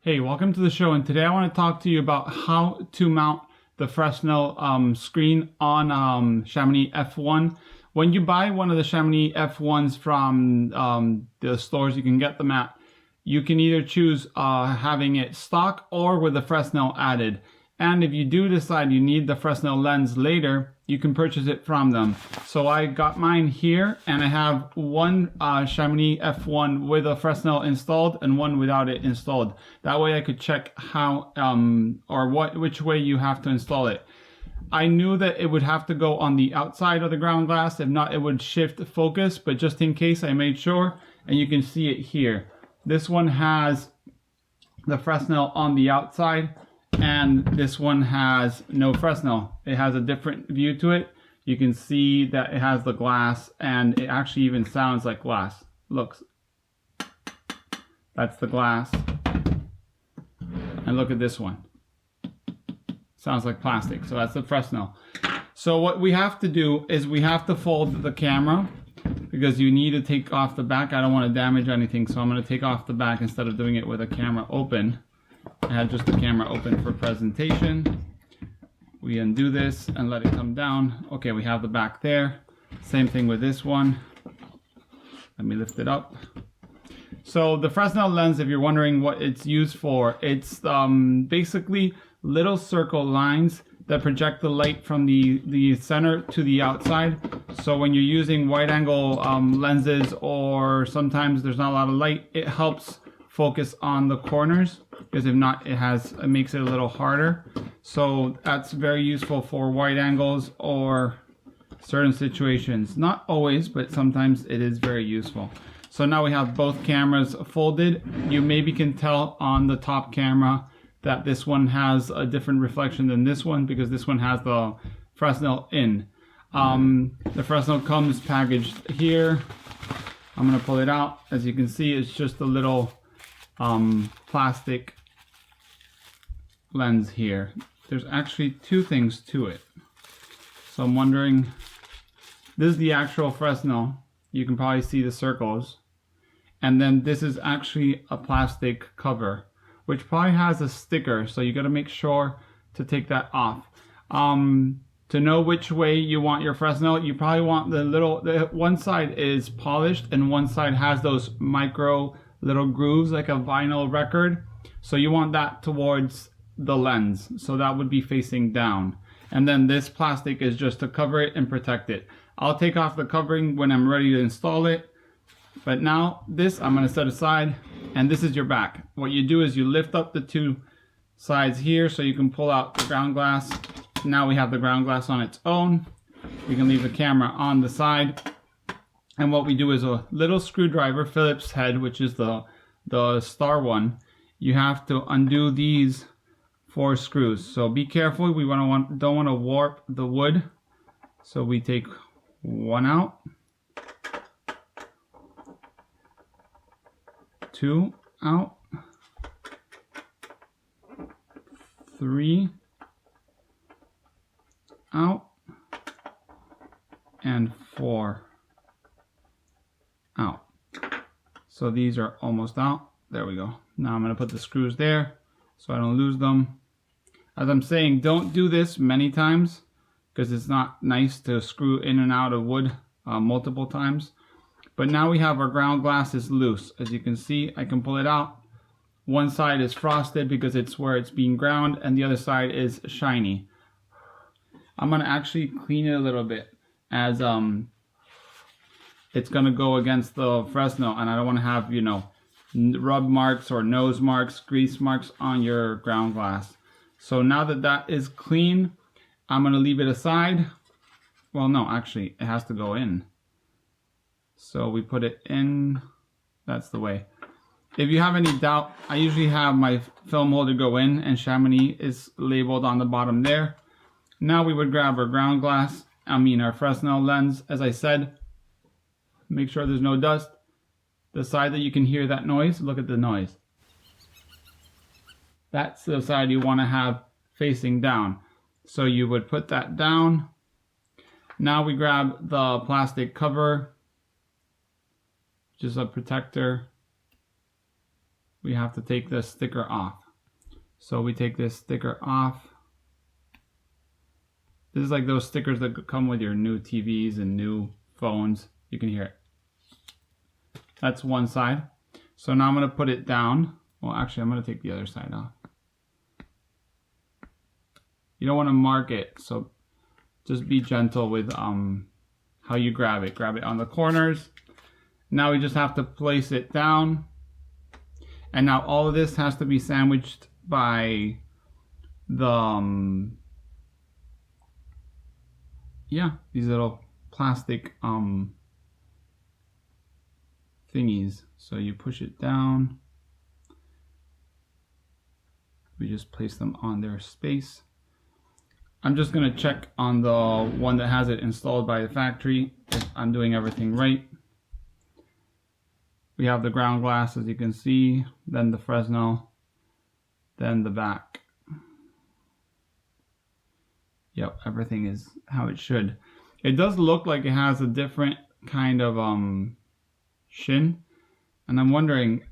Hey, welcome to the show, and today I want to talk to you about how to mount the Fresnel screen on Chamonix F1. When you buy one of the Chamonix F1s from the stores you can get them at, you can either choose having it stock or with the Fresnel added. And if you do decide you need the Fresnel lens later, you can purchase it from them. So I got mine here, and I have one Chamonix F1 with a Fresnel installed and one without it installed. That way I could check how which way you have to install it. I knew that it would have to go on the outside of the ground glass. If not, it would shift focus, but just in case I made sure, and you can see it here. This one has the Fresnel on the outside, and this one has no Fresnel. It has a different view to it. You can see that it has the glass, and it actually even sounds like glass. Looks. That's the glass. And look at this one. Sounds like plastic. So that's the Fresnel. So what we have to do is we have to fold the camera, because you need to take off the back. I don't want to damage anything, so I'm going to take off the back instead of doing it with a camera open. I had just the camera open for presentation. We undo this and let it come down. Okay, we have the back there. Same thing with this one. Let me lift it up. So the Fresnel lens, if you're wondering what it's used for, it's basically little circle lines that project the light from the center to the outside. So when you're using wide angle lenses, or sometimes there's not a lot of light, it helps focus on the corners, because if not, it makes it a little harder. So that's very useful for wide angles or certain situations. Not always, but sometimes it is very useful. So now we have both cameras folded. You maybe can tell on the top camera that this one has a different reflection than this one, because this one has the Fresnel in. The Fresnel comes packaged here. I'm gonna pull it out. As you can see, it's just a little plastic lens here. There's actually two things to it. So I'm wondering, this is the actual Fresnel. You can probably see the circles. And then this is actually a plastic cover, which probably has a sticker, so you got to make sure to take that off. To know which way you want your Fresnel, you probably want the one side is polished and one side has those micro little grooves like a vinyl record. So you want that towards the lens, so that would be facing down. And then this plastic is just to cover it and protect it. I'll take off the covering when I'm ready to install it. But now this I'm going to set aside, and this is your back. What you do is you lift up the two sides here so you can pull out the ground glass. Now we have the ground glass on its own. We can leave the camera on the side. And what we do is a little screwdriver, Phillips head, which is the star one. You have to undo these 4 screws. So be careful. We don't want to warp the wood. So we take one out, 2 out, 3 out, and 4 out. So these are almost out. There we go. Now I'm going to put the screws there so I don't lose them. As I'm saying, don't do this many times, because it's not nice to screw in and out of wood multiple times. But now we have our ground glass is loose. As you can see, I can pull it out. One side is frosted because it's where it's being ground, and the other side is shiny. I'm going to actually clean it a little bit, as it's going to go against the Fresnel, and I don't want to have, you know, rub marks or nose marks, grease marks on your ground glass. So now that that is clean, I'm going to leave it aside. Well, no, actually, it has to go in. So we put it in. That's the way. If you have any doubt, I usually have my film holder go in, and Chamonix is labeled on the bottom there. Now we would grab our ground glass, our Fresnel lens, as I said. Make sure there's no dust. The side that you can hear that noise, look at the noise. That's the side you want to have facing down. So you would put that down. Now we grab the plastic cover, just a protector. we have to take the sticker off. So we take this sticker off. This is like those stickers that come with your new TVs and new phones. You can hear it. That's one side. So now I'm going to put it down. Well, actually, I'm going to take the other side off. You don't want to mark it, so just be gentle with how you grab it. Grab it on the corners. Now we just have to place it down. And now all of this has to be sandwiched by the these little plastic thingies. So you push it down. We just place them on their space. I'm just going to check on the one that has it installed by the factory if I'm doing everything right. We have the ground glass, as you can see, then the Fresnel, then the back. Yep, everything is how it should. It does look like it has a different kind of shin, and I'm wondering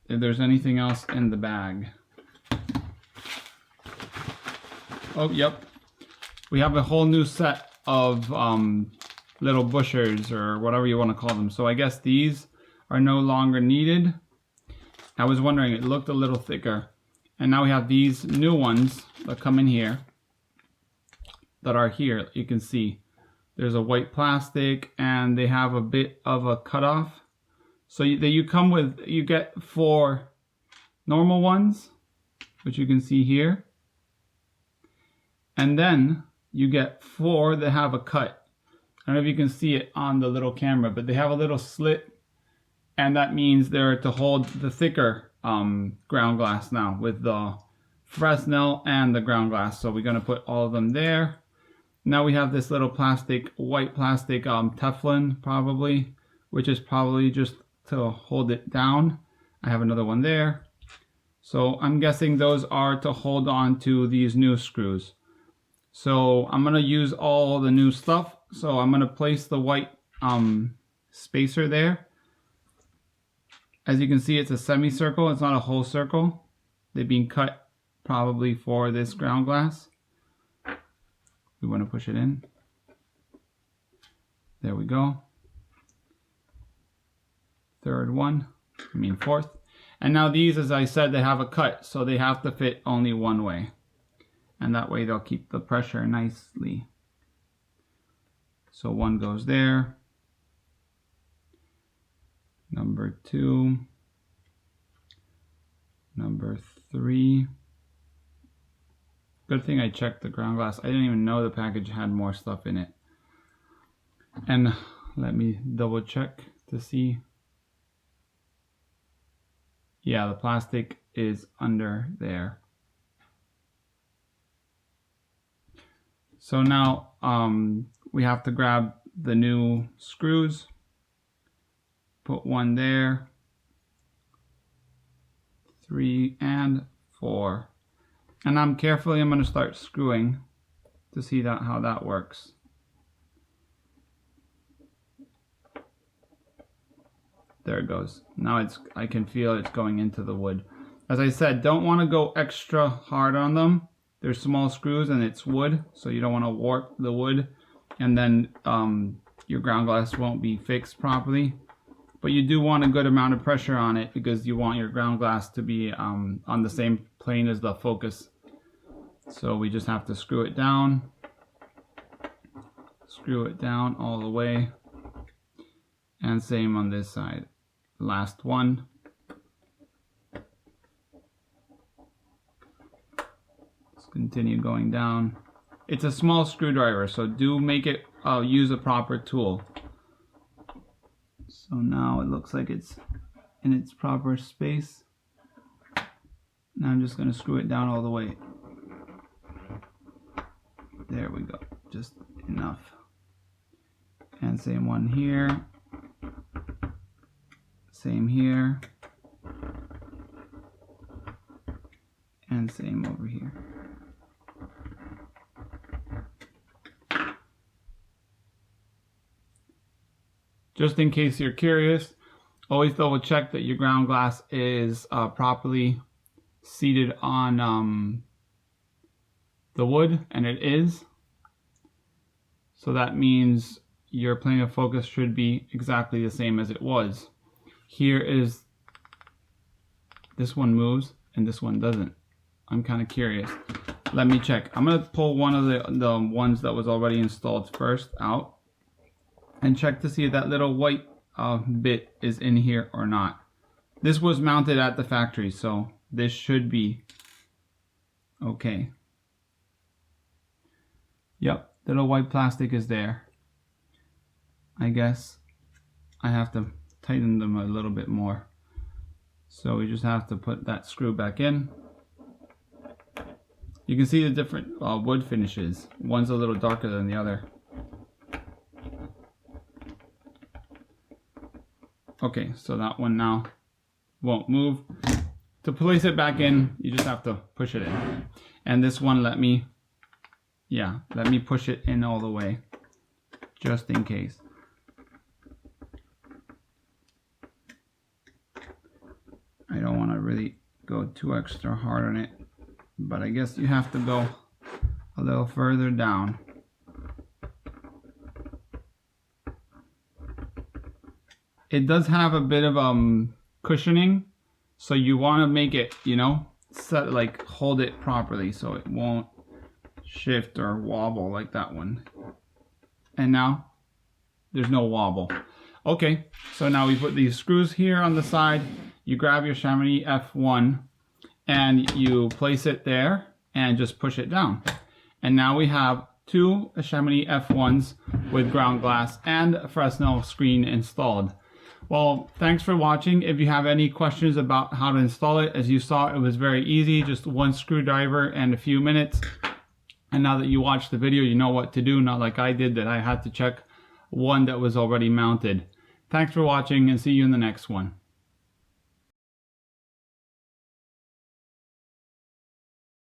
if there's anything else in the bag. Oh, yep. We have a whole new set of little bushers, or whatever you want to call them. So I guess these are no longer needed. I was wondering, it looked a little thicker. And now we have these new ones that come in here, that are here. You can see there's a white plastic and they have a bit of a cutoff. So you get 4 normal ones, which you can see here. And then you get 4 that have a cut. I don't know if you can see it on the little camera, but they have a little slit, and that means they're to hold the thicker ground glass now with the Fresnel and the ground glass. So we're going to put all of them there. Now we have this little plastic, white plastic Teflon probably, which is probably just to hold it down. I have another one there. So I'm guessing those are to hold on to these new screws. So I'm going to use all the new stuff. So I'm going to place the white spacer there. As you can see, it's a semicircle. It's not a whole circle. They've been cut probably for this ground glass. We want to push it in. There we go. Third one, fourth. And now these, as I said, they have a cut, so they have to fit only one way. And that way they'll keep the pressure nicely. So one goes there. Number 2. Number 3. Good thing I checked the ground glass. I didn't even know the package had more stuff in it. And let me double check to see. Yeah, the plastic is under there. So now we have to grab the new screws. Put one there. 3 and 4. And I'm going to start screwing to see how that works. There it goes. Now I can feel it's going into the wood. As I said, don't want to go extra hard on them. They're small screws and it's wood, so you don't want to warp the wood, and then your ground glass won't be fixed properly. But you do want a good amount of pressure on it because you want your ground glass to be on the same plane as the focus. So we just have to screw it down. Screw it down all the way. And same on this side. Last one. Let's continue going down. It's a small screwdriver, so do make it use a proper tool. So now it looks like it's in its proper space. Now I'm just going to screw it down all the way. There we go, just enough. And same one here. Same here. And same over here. Just in case you're curious, Always double check that your ground glass is properly seated on the wood, and it is. So that means your plane of focus should be exactly the same as it was. Here is, this one moves and this one doesn't. I'm kind of curious. Let me check. I'm going to pull one of the ones that was already installed first out and check to see if that little white bit is in here or not. This was mounted at the factory, so this should be okay. Yep, the little white plastic is there. I guess I have to tighten them a little bit more. So we just have to put that screw back in. You can see the different wood finishes. One's a little darker than the other. Okay, so that one now won't move. To place it back in, you just have to push it in. And this one, let me push it in all the way, just in case. I don't want to really go too extra hard on it, but I guess you have to go a little further down. It does have a bit of cushioning, so you want to make it, you know, set, like hold it properly so it won't shift or wobble like that one. And now there's no wobble. Okay, so now we put these screws here on the side. You grab your Chamonix F1 and you place it there and just push it down. And now we have two Chamonix F1s with ground glass and a Fresnel screen installed. Well, thanks for watching. If you have any questions about how to install it, as you saw, it was very easy, just one screwdriver and a few minutes. And now that you watched the video, you know what to do, not like I did that I had to check one that was already mounted. Thanks for watching and see you in the next one.